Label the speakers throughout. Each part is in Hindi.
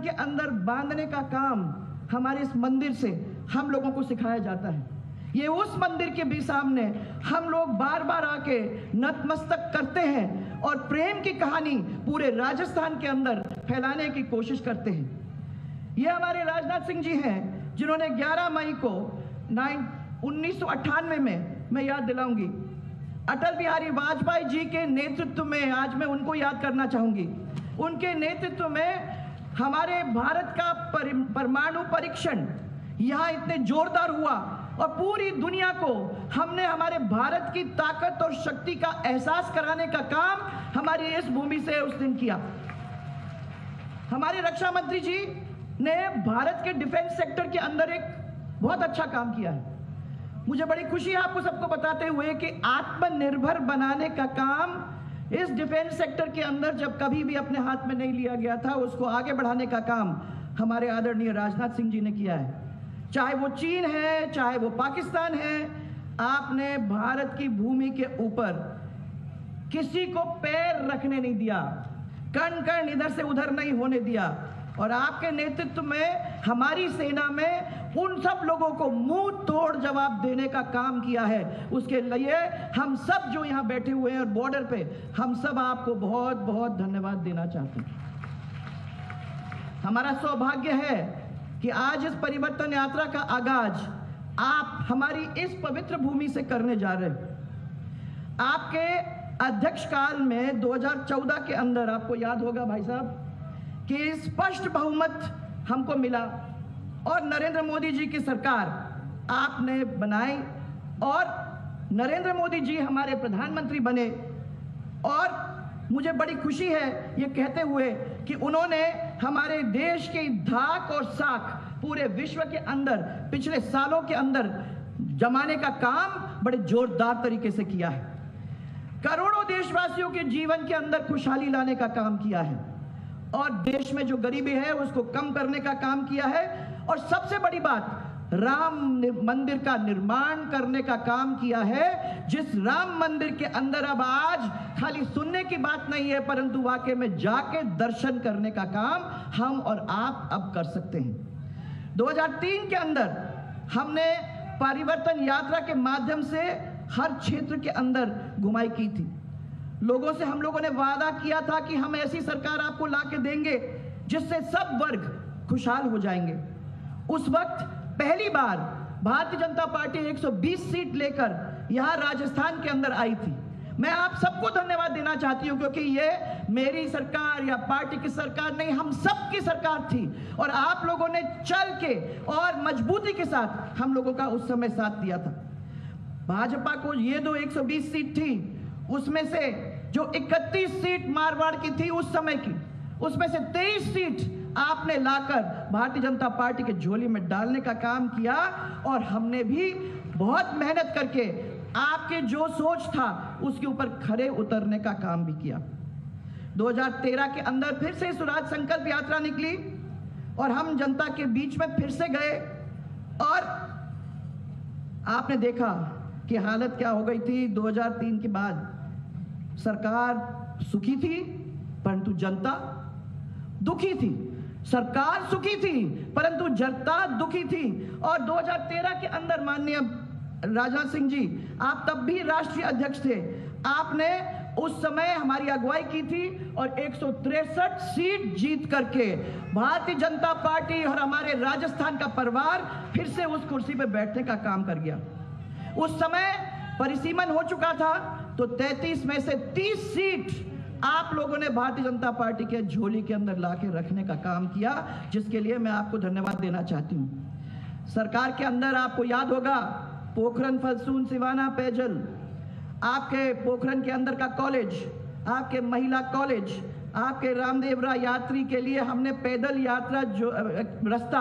Speaker 1: के अंदर बांधने का काम हमारे इस मंदिर से हम लोगों को सिखाया जाता है। ये उस मंदिर के भी सामने हम लोग बार बार आके नतमस्तक करते हैं और प्रेम की कहानी पूरे राजस्थान के अंदर फैलाने की कोशिश करते हैं। ये हमारे राजनाथ सिंह जी हैं जिन्होंने 11 मई को 1998 में, मैं याद दिलाऊंगी, अटल बिहारी वाजपेयी जी के नेतृत्व में, आज मैं उनको याद करना चाहूंगी, उनके नेतृत्व में हमारे भारत का परमाणु परीक्षण यहाँ इतने जोरदार हुआ और पूरी दुनिया को हमने हमारे भारत की ताकत और शक्ति का एहसास कराने का काम हमारी इस भूमि से उस दिन किया। हमारे रक्षा मंत्री जी ने भारत के डिफेंस सेक्टर के अंदर एक बहुत अच्छा काम किया है। मुझे बड़ी खुशी है आपको सबको बताते हुए कि आत्मनिर्भर बनाने का काम इस डिफेंस सेक्टर के अंदर जब कभी भी अपने हाथ में नहीं लिया गया था, उसको आगे बढ़ाने का काम हमारे आदरणीय राजनाथ सिंह जी ने किया है। चाहे वो चीन है, चाहे वो पाकिस्तान है, आपने भारत की भूमि के ऊपर किसी को पैर रखने नहीं दिया, कण कण इधर से उधर नहीं होने दिया और आपके नेतृत्व में हमारी सेना में उन सब लोगों को मुंह तोड़ जवाब देने का काम किया है। उसके लिए हम सब जो यहाँ बैठे हुए हैं और बॉर्डर पे, हम सब आपको बहुत बहुत धन्यवाद देना चाहते हैं। हमारा सौभाग्य है कि आज इस परिवर्तन यात्रा का आगाज आप हमारी इस पवित्र भूमि से करने जा रहे हैं। आपके अध्यक्ष काल में 2014 के अंदर, आपको याद होगा भाई साहब, कि स्पष्ट बहुमत हमको मिला और नरेंद्र मोदी जी की सरकार आपने बनाई और नरेंद्र मोदी जी हमारे प्रधानमंत्री बने। और मुझे बड़ी खुशी है ये कहते हुए कि उन्होंने हमारे देश की धाक और साख पूरे विश्व के अंदर पिछले सालों के अंदर जमाने का काम बड़े जोरदार तरीके से किया है। करोड़ों देशवासियों के जीवन के अंदर खुशहाली लाने का काम किया है और देश में जो गरीबी है उसको कम करने का काम किया है। और सबसे बड़ी बात, राम मंदिर का निर्माण करने का काम किया है, जिस राम मंदिर के अंदर अब आज खाली सुनने की बात नहीं है परंतु वाकई में जाके दर्शन करने का काम हम और आप अब कर सकते हैं। 2003 के अंदर हमने परिवर्तन यात्रा के माध्यम से हर क्षेत्र के अंदर घुमाई की थी। लोगों से हम लोगों ने वादा किया था कि हम ऐसी सरकार आपको ला के देंगे जिससे सब वर्ग खुशहाल हो जाएंगे। उस वक्त पहली बार भारतीय जनता पार्टी 120 सीट लेकर यहां राजस्थान के अंदर आई थी। मैं आप सबको धन्यवाद देना चाहती हूं क्योंकि ये मेरी सरकार या पार्टी की सरकार नहीं, हम सबकी सरकार थी और आप लोगों ने चल के और मजबूती के साथ हम लोगों का उस समय साथ दिया था। भाजपा को ये 120 सीट थी, उसमें से जो 31 सीट मारवाड़ की थी उस समय की, उसमें से 23 सीट आपने लाकर भारतीय जनता पार्टी के झोली में डालने का काम किया और हमने भी बहुत मेहनत करके आपके जो सोच था उसके ऊपर खरे उतरने का काम भी किया। 2013 के अंदर फिर से स्वराज संकल्प यात्रा निकली और हम जनता के बीच में फिर से गए और आपने देखा कि हालत क्या हो गई थी। 2003 के बाद सरकार सुखी थी परंतु जनता दुखी थी। सरकार सुखी थी परंतु जनता दुखी थी। और 2013 के अंदर माननीय राजनाथ सिंह जी, आप तब भी राष्ट्रीय अध्यक्ष थे, आपने उस समय हमारी अगुवाई की थी और 163 सीट जीत करके भारतीय जनता पार्टी और हमारे राजस्थान का परिवार फिर से उस कुर्सी पर बैठने का काम कर गया। उस समय परिसीमन हो चुका था तो 33 में से 30 सीट आप लोगों ने भारतीय जनता पार्टी के झोली के अंदर लाके रखने का काम किया, जिसके लिए मैं आपको धन्यवाद देना चाहती हूं। सरकार के अंदर आपको याद होगा पोखरन फलसून सिवाना पेयजल, आपके पोखरन के अंदर का कॉलेज, आपके महिला कॉलेज, आपके रामदेवरा यात्री के लिए हमने पैदल यात्रा जो रास्ता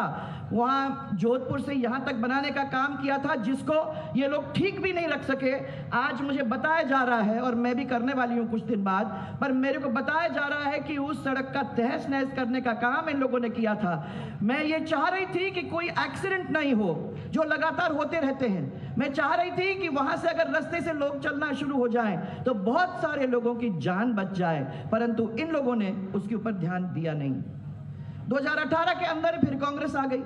Speaker 1: वहाँ जोधपुर से यहाँ तक बनाने का काम किया था, जिसको ये लोग ठीक भी नहीं रख सके। आज मुझे बताया जा रहा है और मैं भी करने वाली हूँ कुछ दिन बाद, पर मेरे को बताया जा रहा है कि उस सड़क का तहस नहस करने का काम इन लोगों ने किया था। मैं ये चाह रही थी कि कोई एक्सीडेंट नहीं हो जो लगातार होते रहते हैं। मैं चाह रही थी कि वहां से अगर रास्ते से लोग चलना शुरू हो जाएं तो बहुत सारे लोगों की जान बच जाए, परंतु इन लोगों ने उसके ऊपर ध्यान दिया नहीं। 2018 के अंदर फिर कांग्रेस आ गई,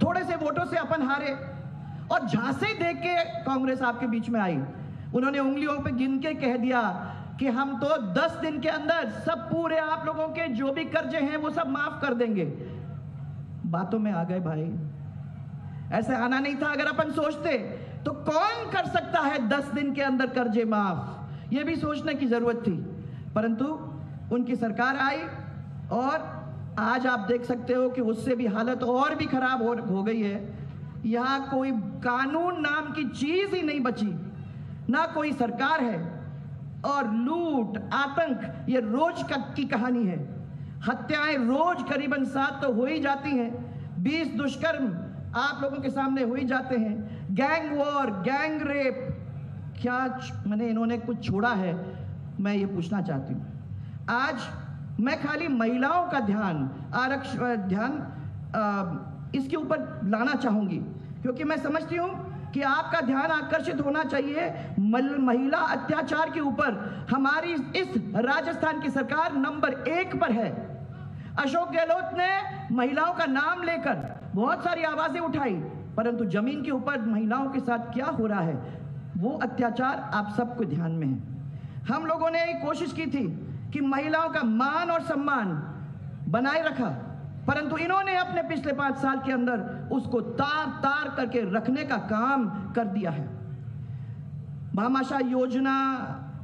Speaker 1: थोड़े से वोटों से अपन हारे और झांसे देख के कांग्रेस आपके बीच में आई। उन्होंने उंगलियों पे गिन के कह दिया कि हम तो 10 दिन के अंदर सब पूरे आप लोगों के जो भी कर्जे हैं वो सब माफ कर देंगे। बातों में आ गए भाई, ऐसे आना नहीं था। अगर अपन सोचते तो कौन कर सकता है 10 दिन के अंदर कर्जे माफ, ये भी सोचने की जरूरत थी। परंतु उनकी सरकार आई और आज आप देख सकते हो कि उससे भी हालत और भी खराब हो गई है। यहां कोई कानून नाम की चीज ही नहीं बची, ना कोई सरकार है और लूट आतंक ये रोज की कहानी है। हत्याएं रोज करीबन 7 तो हो ही जाती हैं, 20 दुष्कर्म आप लोगों के सामने हो ही जाते हैं, गैंग वॉर, गैंग रेप, क्या मैंने इन्होंने कुछ छोड़ा है? मैं ये पूछना चाहती हूँ। आज मैं खाली महिलाओं का ध्यान इसके ऊपर लाना चाहूंगी, क्योंकि मैं समझती हूँ कि आपका ध्यान आकर्षित होना चाहिए महिला अत्याचार के ऊपर। हमारी इस राजस्थान की सरकार नंबर 1 पर है। अशोक गहलोत ने महिलाओं का नाम लेकर बहुत सारी आवाजें उठाई, परंतु जमीन के ऊपर महिलाओं के साथ क्या हो रहा है वो अत्याचार आप सबको ध्यान में है। हम लोगों ने कोशिश की थी कि महिलाओं का मान और सम्मान बनाए रखा, परंतु इन्होंने अपने पिछले 5 साल के अंदर उसको तार करके रखने का काम कर दिया है। भामाशाह योजना,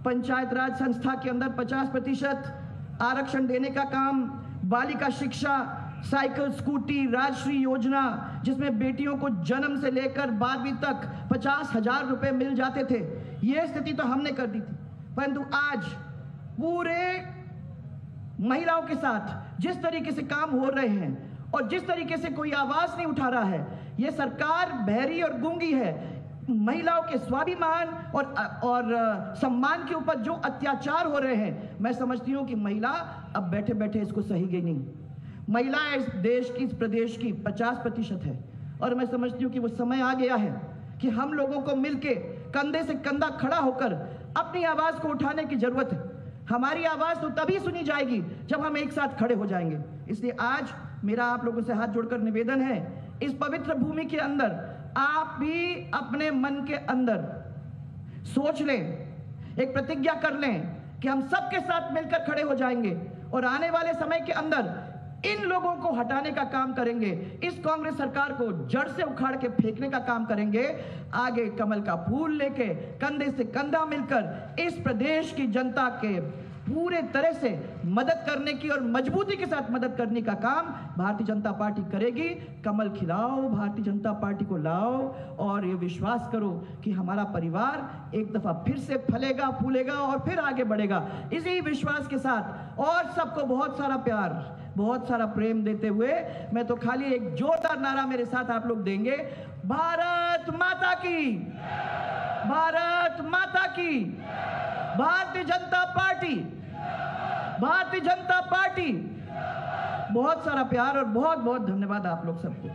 Speaker 1: पंचायत राज संस्था के अंदर 50% आरक्षण देने का काम, बालिका शिक्षा, साइकिल स्कूटी, राजश्री योजना जिसमें बेटियों को जन्म से लेकर 12वीं तक 50,000 रुपए मिल जाते थे, यह स्थिति तो हमने कर दी थी। परंतु आज पूरे महिलाओं के साथ जिस तरीके से काम हो रहे हैं और जिस तरीके से कोई आवाज नहीं उठा रहा है, यह सरकार बहरी और गूंगी है। महिलाओं के स्वाभिमान और सम्मान के ऊपर जो अत्याचार हो रहे हैं, मैं समझती हूं कि महिला अब बैठे बैठे इसको सहेगी नहीं। महिला इस देश की, इस प्रदेश की 50% है और मैं समझती हूँ कि वो समय आ गया है कि हम लोगों को मिलके कंधे से कंधा खड़ा होकर अपनी आवाज को उठाने की जरूरत है। हमारी आवाज तो तभी सुनी जाएगी जब हम एक साथ खड़े हो जाएंगे। इसलिए आज मेरा आप लोगों से हाथ जोड़कर निवेदन है, इस पवित्र भूमि के अंदर आप भी अपने मन के अंदर सोच लें, एक प्रतिज्ञा कर लें कि हम सबके साथ मिलकर खड़े हो जाएंगे और आने वाले समय के अंदर इन लोगों को हटाने का काम करेंगे, इस कांग्रेस सरकार को जड़ से उखाड़ के फेंकने का काम करेंगे। आगे कमल का फूल लेके कंधे से कंधा मिलकर इस प्रदेश की जनता के पूरे तरह से मदद करने की और मजबूती के साथ मदद करने का काम भारतीय जनता पार्टी करेगी। कमल खिलाओ, भारतीय जनता पार्टी को लाओ और ये विश्वास करो कि हमारा परिवार एक दफा फिर से फलेगा, फूलेगा और फिर आगे बढ़ेगा। इसी विश्वास के साथ और सबको बहुत सारा प्यार, बहुत सारा प्रेम देते हुए मैं तो खाली एक जोरदार नारा मेरे साथ आप लोग देंगे, भारत माता की, भारत माता की, भारतीय जनता पार्टी, भारतीय जनता पार्टी। बहुत सारा प्यार और बहुत बहुत धन्यवाद आप लोग सबको।